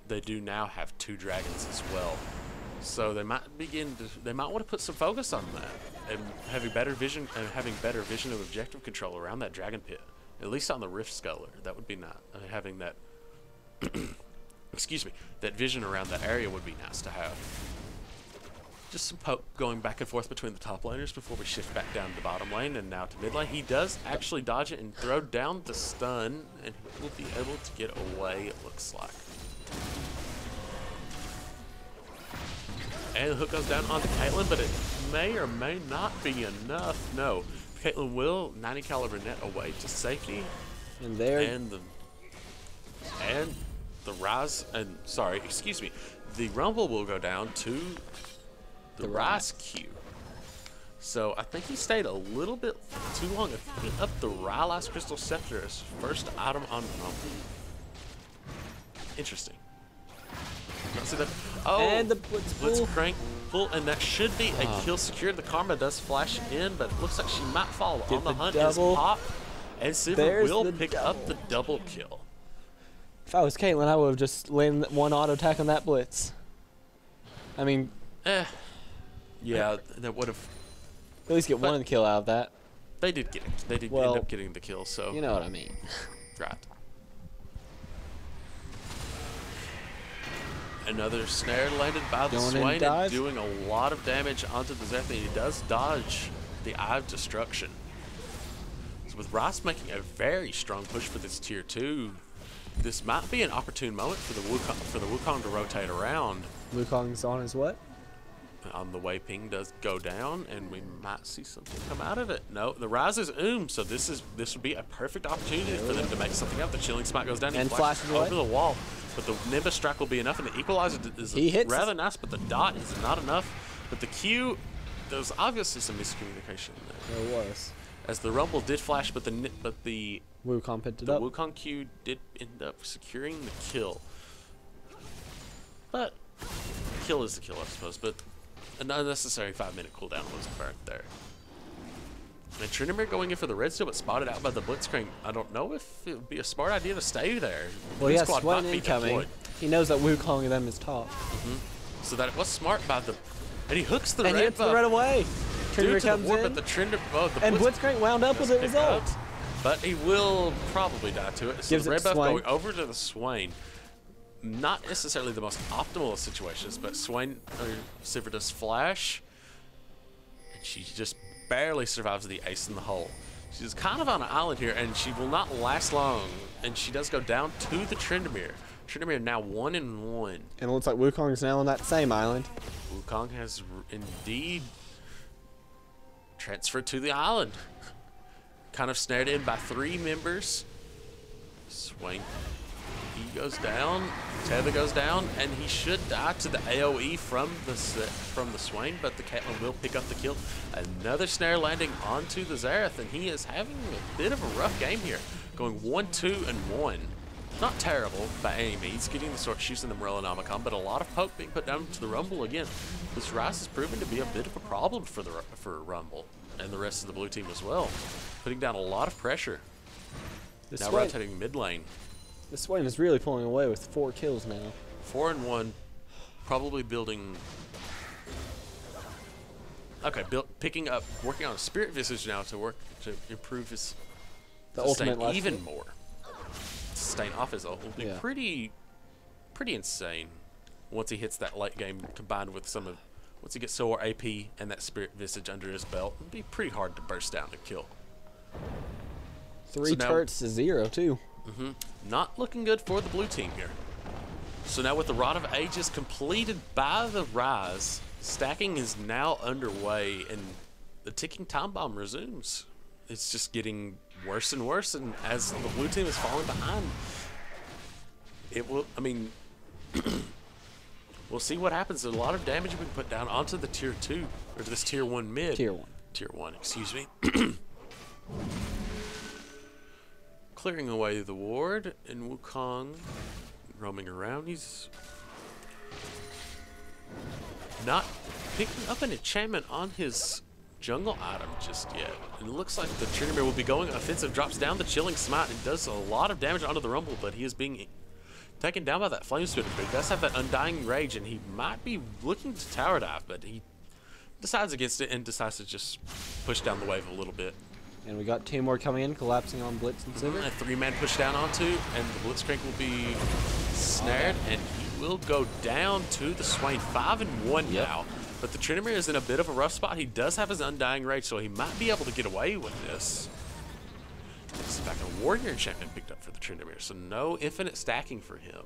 They do now have 2 dragons as well. So they might want to put some focus on that and having better vision of objective control around that dragon pit. At least on the Rift Sculler, that would be not having that. Excuse me, that vision around that area would be nice to have. Just some poke going back and forth between the top laners before we shift back down to the bottom lane and now to mid lane. He does actually dodge it and throw down the stun, and he will be able to get away, it looks like. And the hook goes down onto Caitlyn, but it may or may not be enough. No, Caitlyn will 90 caliber net away to safety. And there. And the Rise, and sorry, excuse me, the Rumble will go down to the Rise Q. So I think he stayed a little bit too long of picking up the Rylast Crystal Scepter as first item on Rumble. Interesting. Not see that. Oh, and the Blitzcrank pull, and that should be a kill secured. The Karma does flash in, but it looks like she might fall. On the hunt is Pop, and Silver will pick up the double kill. If I was Caitlyn, I would have just landed one auto attack on that Blitz. I mean, yeah, that would have at least get one kill out of that. They did get it. They did end up getting the kill, so you know what I mean. Right. Another snare landed by the Swain and doing a lot of damage onto the Zephyr. He does dodge the Eye of Destruction. So with Rice making a very strong push for this tier 2, this might be an opportune moment for the Wukong to rotate around. Wukong's on his what? On the way ping does go down, and we might see something come out of it. No, the Rise is so this would be a perfect opportunity for them to make something up. The Chilling Smite goes down and flashes over the wall, but the Nimbus Strike will be enough, and the Equalizer is rather nice, but the dot is not enough. But the Q, there was obviously some miscommunication there. There was. As the Rumble did flash, but the Wukong picked it up. The Wukong Q did end up securing the kill. But kill is the kill, I suppose. But an unnecessary 5-minute cooldown was burnt there. And Tryndamere going in for the red steel, but spotted out by the Blitzcrank. I don't know if it would be a smart idea to stay there. Well, he has Swain incoming. He knows that Wukong and them is top. So that it was smart by the... And he hooks the red red hits the red away. Tryndamere comes in. But the Tryndamere... and Blitzcrank wound up with the result. But he will probably die to it. So Gives the red buff Swain. going over to the Swain. Not necessarily the most optimal of situations, but Swain or Sivir does flash, and she just barely survives the ace in the hole. She's kind of on an island here, and she will not last long. And she does go down to the Tryndamere. Tryndamere now 1-1. And it looks like Wukong is now on that same island. Wukong has indeed transferred to the island. Kind of snared in by 3 members. Swain. He goes down, Tether goes down, and he should die to the AoE from the Swain, but the Caitlyn will pick up the kill. Another snare landing onto the Xerath, and he is having a bit of a rough game here. Going 1-2-1. Not terrible by any means, getting the Sword Shoes and the Morellonomicon, but a lot of poke being put down to the Rumble again. This Rice has proven to be a bit of a problem for Rumble, and the rest of the blue team as well. Putting down a lot of pressure. Now rotating mid lane. The Swain is really pulling away with 4 kills now. 4-1, probably building. Okay, picking up, working on a Spirit Visage now to improve his sustain even more. Sustain off his ult will be pretty insane once he hits that late game, combined with once he gets Solar AP and that Spirit Visage under his belt. It'll be pretty hard to burst down and kill. 3 turrets to 0 too. Not looking good for the blue team here. So now with the Rod of Ages completed by the Rise, stacking is now underway, and the ticking time bomb resumes. It's just getting worse and worse, and as the blue team is falling behind, it will, I mean, we'll see what happens. There's a lot of damage being put down onto the tier 2, or this tier 1 mid. Tier 1. Tier 1, excuse me. Clearing away the ward, and Wukong roaming around. He's not picking up an enchantment on his jungle item just yet. And it looks like the Tryndamere will be going offensive, drops down the Chilling Smite, and does a lot of damage onto the Rumble, but he is being taken down by that flame spitter, but he does have that undying rage, and he might be looking to tower dive, but he decides against it and decides to just push down the wave a little bit. And we got 2 more coming in, collapsing on Blitz and Sivir. A 3-man push down onto, and the Blitzcrank will be snared, and he will go down to the Swain. 5-1 now, but the Tryndamere is in a bit of a rough spot. He does have his undying rage, so he might be able to get away with this. This is back a Warrior enchantment picked up for the Tryndamere, so no infinite stacking for him.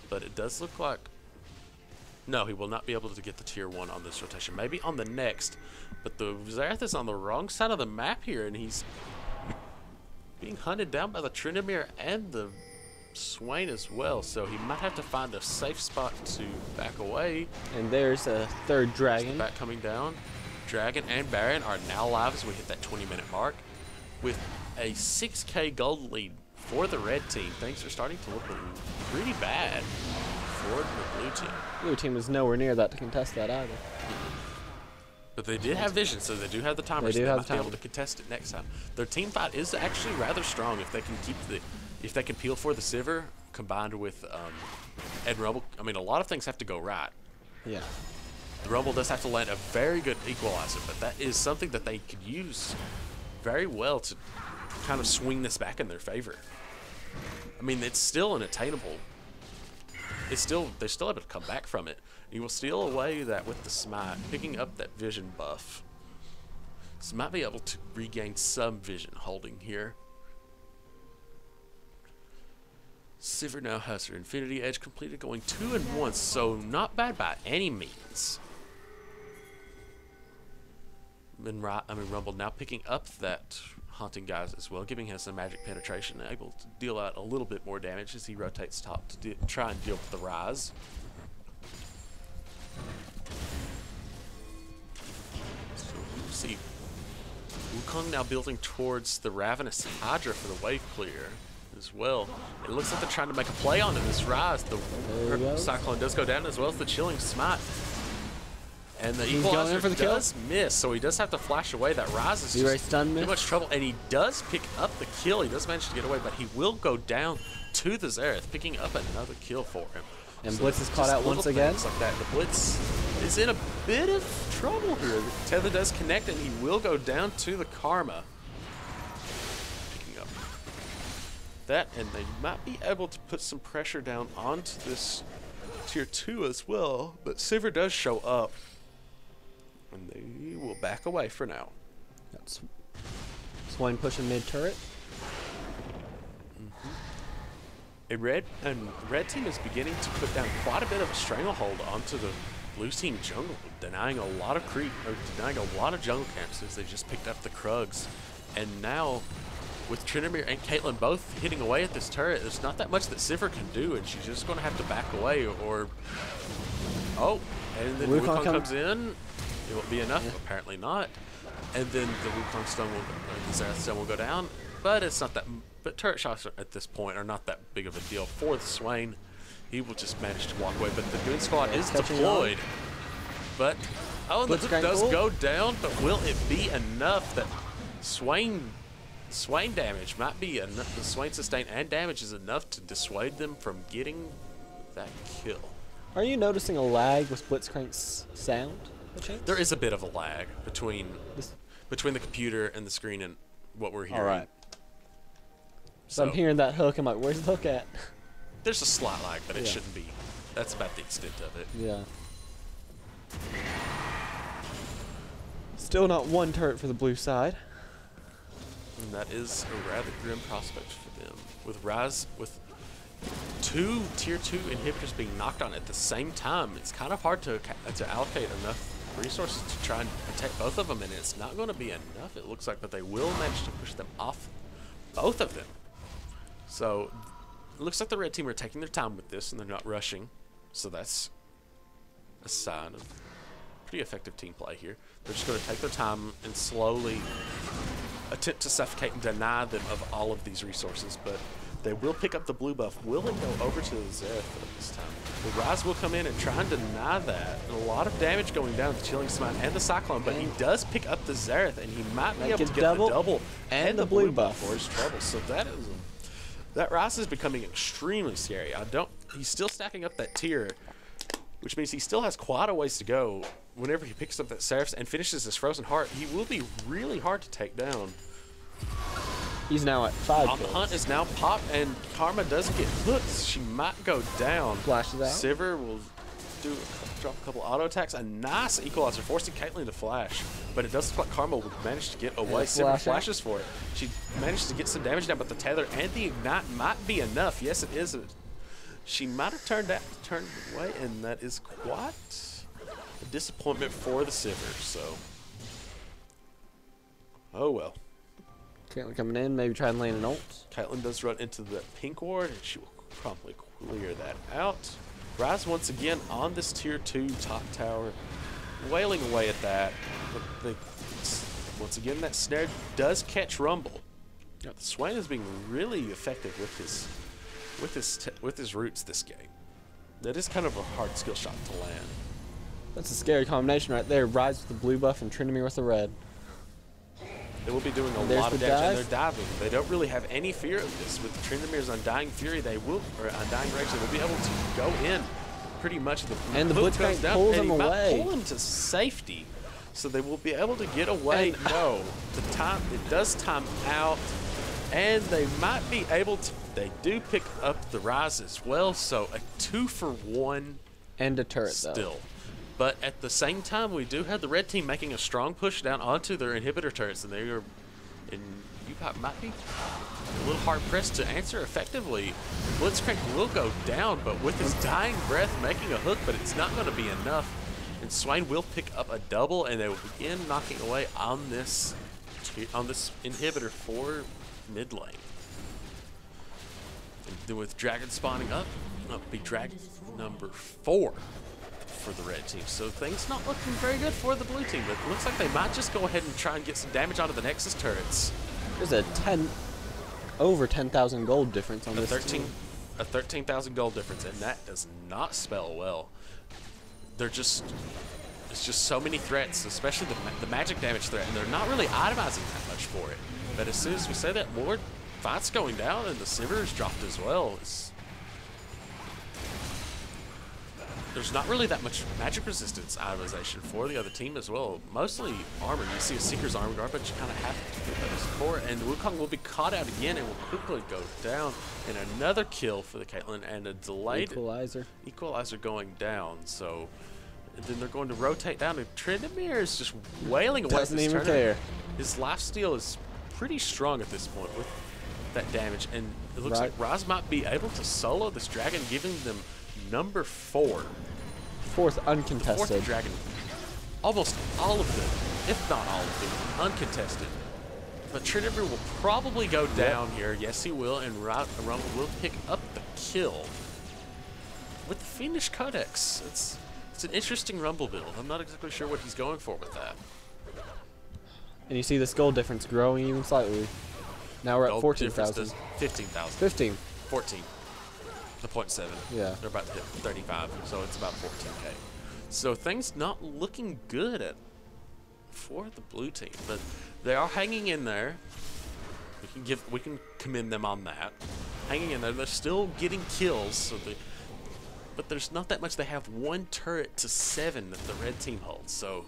But it does look like... No, he will not be able to get the tier 1 on this rotation. Maybe on the next, but the Xerath is on the wrong side of the map here, and he's being hunted down by the Tryndamere and the Swain as well, so he might have to find a safe spot to back away. And there's a 3rd dragon. Back coming down. Dragon and Baron are now live as we hit that 20-minute mark. With a 6k gold lead for the red team, things are starting to look pretty bad for the blue team. Blue team is nowhere near that to contest that either. But they did have vision, so they do have the timers. They do have the be able to contest it next time. Their team fight is actually rather strong if they can keep if they can peel for the Sivir combined with Ed Rumble. I mean, a lot of things have to go right. Yeah. The Rumble does have to land a very good equalizer, but that is something that they could use very well to kind of swing this back in their favor. I mean, it's still an attainable. They're still able to come back from it. You will steal away that with the smite, picking up that vision buff. So might be able to regain some vision holding here. Sivir now has her Infinity Edge completed, going 2-1, so not bad by any means. Rumble now picking up that Haunting Guys as well, giving him some magic penetration, able to deal out a little bit more damage as he rotates top to try and deal with the Rise. So we'll see Wukong now building towards the Ravenous Hydra for the wave clear as well. It looks like they're trying to make a play onto this Rise. The Cyclone does go down as well as the Chilling Smite. And the Equalizer does miss, so he does have to flash away. That Rise is just too much trouble, and he does pick up the kill. He does manage to get away, but he will go down to the Xerath, picking up another kill for him. And so Blitz is caught out once again. Like that. The Blitz is in a bit of trouble here. The tether does connect, and he will go down to the Karma. Picking up that, and they might be able to put some pressure down onto this tier 2 as well, but Sivir does show up. And they will back away for now. That's Swain pushing mid turret. A red team is beginning to put down quite a bit of a stranglehold onto the blue team jungle, denying a lot of creep or denying a lot of jungle camps as they just picked up the Krugs. And now with Tryndamere and Caitlyn both hitting away at this turret, there's not that much that Sivir can do, and she's just going to have to back away or and then Wukong comes in. It won't be enough, apparently not. And then the Wukong stone will, the Xerath stone will go down, but it's not that. But turret shots at this point are not that big of a deal for the Swain. He will just manage to walk away, but the Goon Squad is deployed. But the hook does go down, but will it be enough that Swain damage might be enough? The Swain sustain and damage is enough to dissuade them from getting that kill. Are you noticing a lag with Blitzcrank's sound? There is a bit of a lag between the computer and the screen and what we're hearing. All right. So I'm hearing that hook. I'm like, where's the hook at? There's a slight lag, but it shouldn't be. That's about the extent of it. Yeah. Still not one turret for the blue side. And that is a rather grim prospect for them. With 2 tier 2 inhibitors being knocked on at the same time, it's kind of hard to allocate enough resources to try and protect both of them, and it's not going to be enough, it looks like, but they will manage to push them off, both of them. So it looks like the red team are taking their time with this, and they're not rushing, so that's a sign of pretty effective team play here. They're just going to take their time and slowly attempt to suffocate and deny them of all of these resources, but they will pick up the blue buff. Will it go over to the Xerath at this time? The Rise will come in and try and deny that. And a lot of damage going down to the Chilling Smite and the Cyclone, but he does pick up the Xerath, and he might be able to get the double and the blue buff for his trouble. So that is That Rise is becoming extremely scary. He's still stacking up that tier, which means he still has quite a ways to go. Whenever he picks up that Seraphs and finishes his Frozen Heart, he will be really hard to take down. He's now at 5 On kills. the hunt is now Pop, and Karma doesn't get hooked. She might go down. Flashes out. Sivir will drop a couple auto attacks. A nice equalizer, forcing Caitlyn to flash. But it does look like Karma will manage to get away. Sivir flashes for it. She manages to get some damage down, but the tether and the ignite might be enough. Yes, it is. She might have turned away, and that is quite a disappointment for the Sivir. So, oh well. Caitlyn coming in, maybe try and land an ult. Caitlyn does run into the pink ward, and she will promptly clear that out. Rise once again on this tier 2 top tower, wailing away at that. But once again, that snare does catch Rumble. Now, the Swain is being really effective with his roots this game. That is kind of a hard skill shot to land. That's a scary combination right there. Rise with the blue buff and Tryndamere with the red. They will be doing a lot of damage, and they're diving. They don't really have any fear of this. With Tryndamere's Undying Fury, or Undying Rage, they will be able to go in pretty much. And the Blitzcrank pulls him away. Pull him to safety, so they will be able to get away. No, it does time out, and they might be able to. They do pick up the Rise as well, so a 2-for-1 and a turret still. Though. But at the same time, we do have the red team making a strong push down onto their inhibitor turrets, and UPIKE might be a little hard pressed to answer effectively. Blitzcrank will go down, but with his dying breath making a hook, but it's not going to be enough. And Swain will pick up a double, and they will begin knocking away on this inhibitor for mid lane. And then with Dragon spawning up, it'll be Dragon number 4. For the red team, so things not looking very good for the blue team, but it looks like they might just go ahead and try and get some damage onto the Nexus turrets. There's a over 10,000 gold difference on this team. A 13,000 gold difference, and that does not spell well. It's just so many threats, especially the magic damage threat, and they're not really itemizing that much for it. But as soon as we say that, more fights going down, and the Sivir is dropped as well. There's not really that much magic resistance itemization for the other team as well. Mostly armor. You see a Seeker's armor guard, but you kind of have to get those for. And Wukong will be caught out again and will quickly go down. And another kill for the Caitlyn, and a delayed equalizer going down. So and then they're going to rotate down. And Tryndamere is just wailing away. Doesn't even care. His lifesteal is pretty strong at this point with that damage. And it looks like Raz might be able to solo this dragon, giving them number 4. Fourth uncontested. The 4th dragon. Almost all of them, if not all of them, uncontested. But Tryndamere will probably go down here. Yes, he will. And Rumble will pick up the kill with the Fiendish Codex. It's an interesting Rumble build. I'm not exactly sure what he's going for with that. And you see this gold difference growing even slightly. Now we're at 14,000. 15,000. 15. 14. The 0.7. Yeah. They're about to hit 35, so it's about 14K. So things not looking good for the blue team, but they are hanging in there. We can commend them on that. Hanging in there, they're still getting kills, but there's not that much. They have 1 turret to 7 that the red team holds. So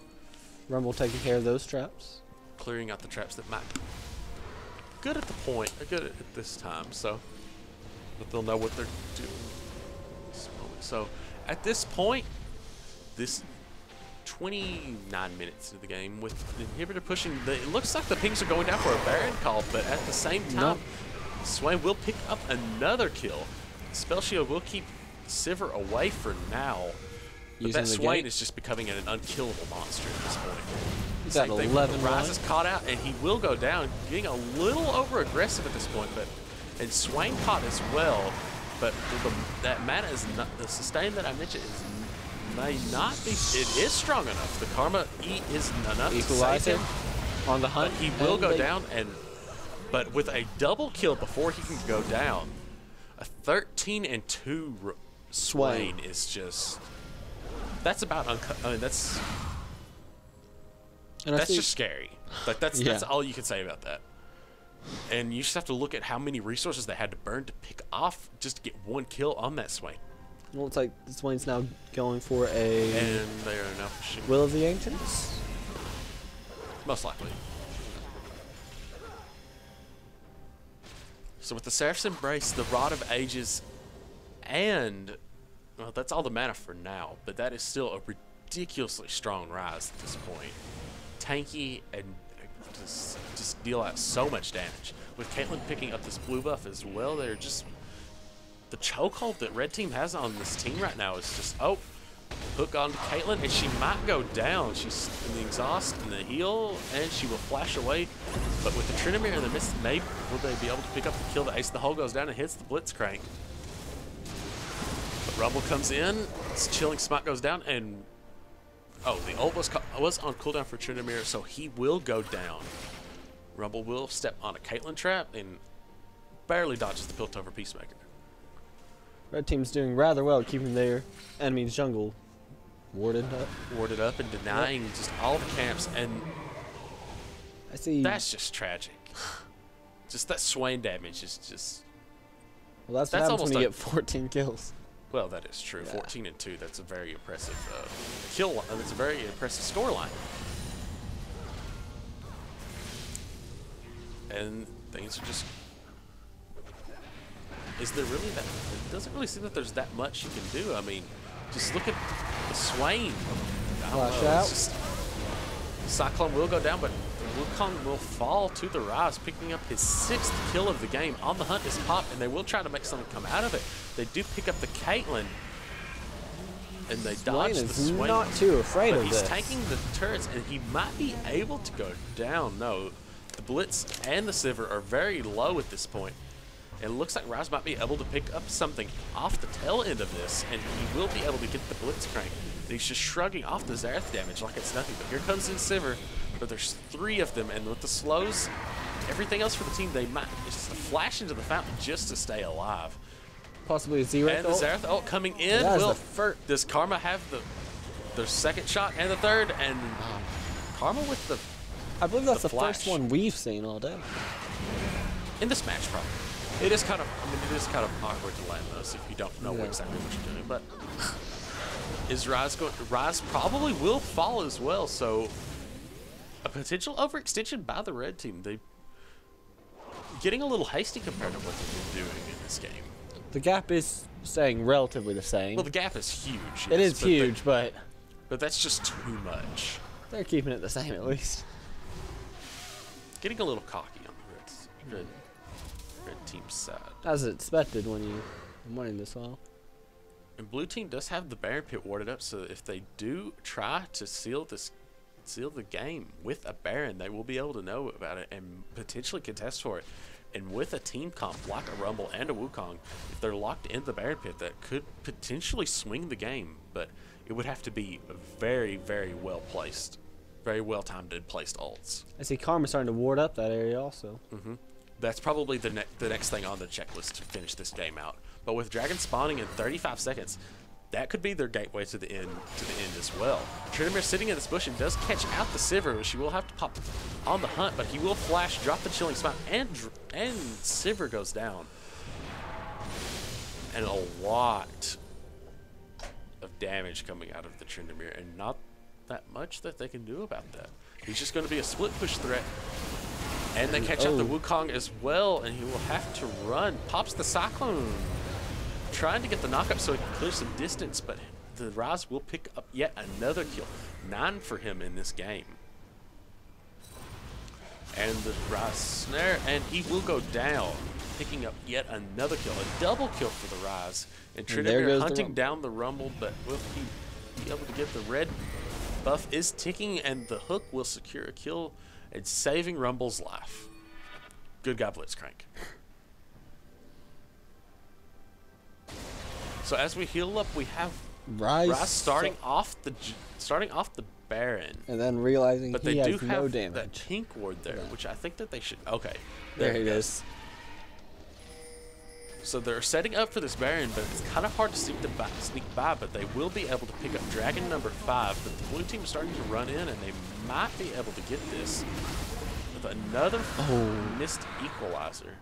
Rumble taking care of those traps, clearing out the traps that might be good at the point, good at this time. So. But they'll know what they're doing at this moment. So at this point, this 29 minutes into the game with the inhibitor pushing, it looks like the pings are going down for a Baron call, but at the same time, Swain will pick up another kill. Spell Shield will keep Sivir away for now. But that Swain is just becoming an unkillable monster at this point. He's got 11 Rise is caught out, and he will go down, getting a little over aggressive at this point, but and Swain caught as well, but that mana is not, the sustain that I mentioned may not be, it is strong enough. The Karma is enough to save him on the hunt. But he will go down, but with a double kill before he can go down, a 13-2 Swain is just, that's about, I mean, that's just scary. Like that's all you can say about that. And you just have to look at how many resources they had to burn to pick off just to get one kill on that Swain. Well, it's like Swain's now going for a... And they are now pushing. Will of the Ancients? Most likely. So with the Seraph's Embrace, the Rod of Ages, and... Well, that's all the mana for now, but that is still a ridiculously strong Rise at this point. Tanky and just deal out so much damage. With Caitlyn picking up this blue buff as well, they're just... The chokehold that Red Team has on this team right now is just, oh, hook on Caitlyn, and she might go down. She's in the exhaust and the heal, and she will flash away. But with the Tryndamere and the Mist, maybe will they be able to pick up the kill? The Ace of the Hole goes down and hits the Blitzcrank. But Rumble comes in, Chilling Smite goes down, and oh, the ult was on cooldown for Tryndamere, so he will go down. Rumble will step on a Caitlyn trap and barely dodges the Piltover Peacemaker. Red Team's doing rather well keeping their enemy's jungle warded up And denying just all the camps, and I see. that's just tragic. Just that Swain damage is just... Well, that's what happens when you get 14 kills. Well, that is true. Yeah. 14 and 2, that's a very impressive kill line. That's a very impressive score line. And things are just... Is there really that... It doesn't really seem that there's that much you can do. I mean, just look at the Swain. I don't Flash know, out. it's just... Cyclone will go down, but Wukong will fall to the Rise, picking up his 6th kill of the game. On the hunt is Pop, and they will try to make something come out of it. They do pick up the Caitlyn, and they dodge the Swain Swain. is not too afraid of He's this. tanking the turrets, and he might be able to go down. No, the Blitz and the Sivir are very low at this point. It looks like Rise might be able to pick up something off the tail end of this, and he will be able to get the Blitzcrank. He's just shrugging off the Zareth damage like it's nothing. But here comes in Sivir, but there's 3 of them, and with the slows, everything else for the team, they might just flash into the fountain just to stay alive. Possibly a zero. And the Zareth ult coming in. That is Will the first. does Karma have their second shot and the third? And Karma with the I believe that's the flash. first one we've seen all day. in this match probably. It is kind of, I mean, it is kind of awkward to land those if you don't know exactly what you're doing. But is Rise going? Rise probably will fall as well. So a potential overextension by the Red Team. They getting a little hasty compared to what they've been doing in this game. The gap is staying relatively the same. Well, the gap is huge. It yes, is huge, but that's just too much. they're keeping it the same at least. Getting a little cocky on the Red Team's side. As expected when you are winning this well. And Blue Team does have the Baron Pit warded up, so if they do try to seal the game with a Baron, they will be able to know about it and potentially contest for it. And with a team comp like a Rumble and a Wukong, if they're locked in the Baron Pit, that could potentially swing the game. But it would have to be very, very well placed, very well timed and placed ults. I see Karma starting to ward up that area also. That's probably the next thing on the checklist to finish this game out. But with Dragon spawning in 35 seconds, that could be their gateway to the end as well. Tryndamere sitting in this bush and does catch out the Sivir, which she will have to pop on the hunt, but he will flash, drop the Chilling Smite, and Sivir goes down. And a lot of damage coming out of the Tryndamere, and not that much that they can do about that. He's just going to be a split push threat. And they catch up the Wukong as well, and he will have to run. Pops the Cyclone, trying to get the knockup so he can clear some distance, but the Rise will pick up yet another kill. 9 for him in this game. And the Rise snare, and he will go down, picking up yet another kill. A double kill for the Rise. And Tryndamere hunting down the Rumble, but will he be able to get the red buff is ticking, and the hook will secure a kill and saving Rumble's life. Good guy, Blitzcrank. So as we heal up, we have Rise starting off the Baron, and then realizing but he they do has no have damage. that pink ward there, which I think that they should. Okay, There he is. So they're setting up for this Baron, but it's kind of hard to sneak by, but they will be able to pick up Dragon number 5. But the Blue Team is starting to run in, and they might be able to get this. with another missed equalizer.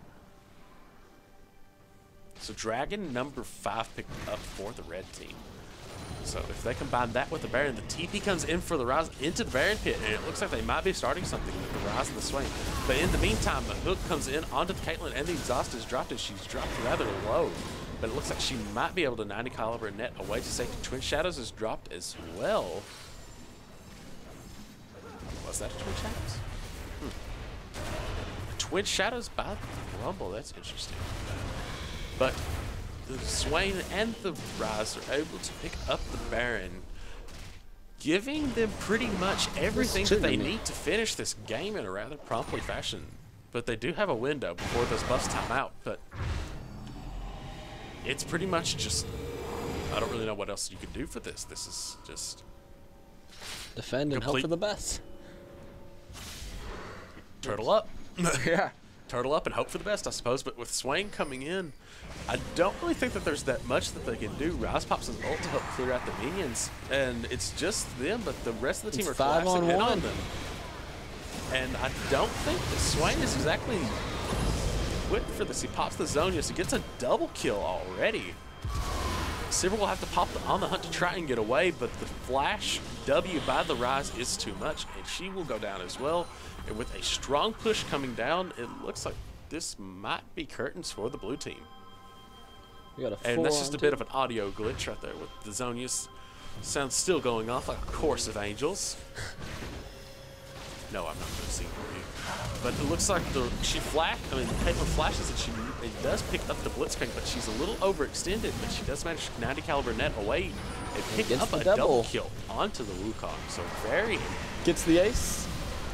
So Dragon number 5 picked up for the red team. So if they combine that with the Baron, the TP comes in for the Rise into the Baron pit, and it looks like they might be starting something with the Rise and the Swain. But in the meantime, the hook comes in onto the Caitlyn, and the exhaust is dropped, and she's dropped rather low. But it looks like she might be able to 90 caliber net away to safety. Twin Shadows is dropped as well. Was that a Twin Shadows? Twin Shadows by the Rumble, that's interesting. But the Swain and the Rise are able to pick up the Baron, giving them pretty much everything that they need to finish this game in a rather promptly fashion. But they do have a window before those buffs time out, but it's pretty much just, I don't really know what else you can do for this. This is just defend and hope for the best. Turtle up. Yeah. Turtle up and hope for the best, I suppose. But with Swain coming in, I don't really think that there's that much that they can do. Rise pops his ult to help clear out the minions, and it's just them, but the rest of the team are collapsing in on them. And I don't think that Swain is exactly equipped for this. He pops the Zonius. He gets a double kill already. Silver will have to pop on the hunt to try and get away, but the flash W by the Rise is too much, and she will go down as well. And with a strong push coming down, it looks like this might be curtains for the blue team. We got a and that's just a bit of an audio glitch right there with the Zonius sound still going off like a chorus of angels. No, I'm not going to sing for you. But it looks like Caitlyn flashes and it does pick up the Blitzcrank, but she's a little overextended, but she does manage to 90 caliber net away and pick up a double kill onto the Wukong. So very... Gets the ace.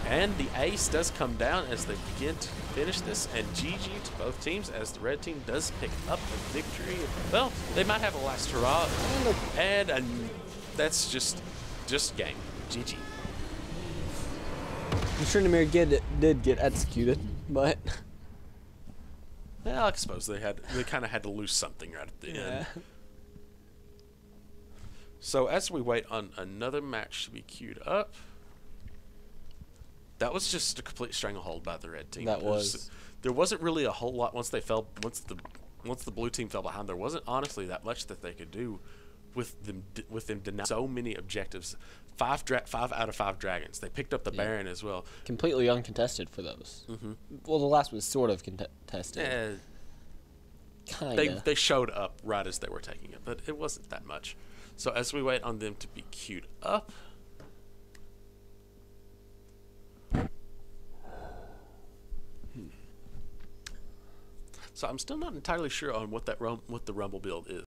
And the ace does come down as they begin to finish this, and GG to both teams as the red team does pick up a victory. Well, they might have a last hurrah, and that's just game. GG. The Tryndamere did get executed, but well, I suppose they kind of had to lose something right at the end. So as we wait on another match to be queued up, that was just a complete stranglehold by the red team. There wasn't really a whole lot once the blue team fell behind. There wasn't honestly that much that they could do with them denying so many objectives. 5 out of 5 dragons. They picked up the Baron as well. Completely uncontested for those. Well, the last was sort of contested. Kinda. They showed up right as they were taking it, but it wasn't that much. So as we wait on them to be queued up. So I'm still not entirely sure on what the Rumble build is.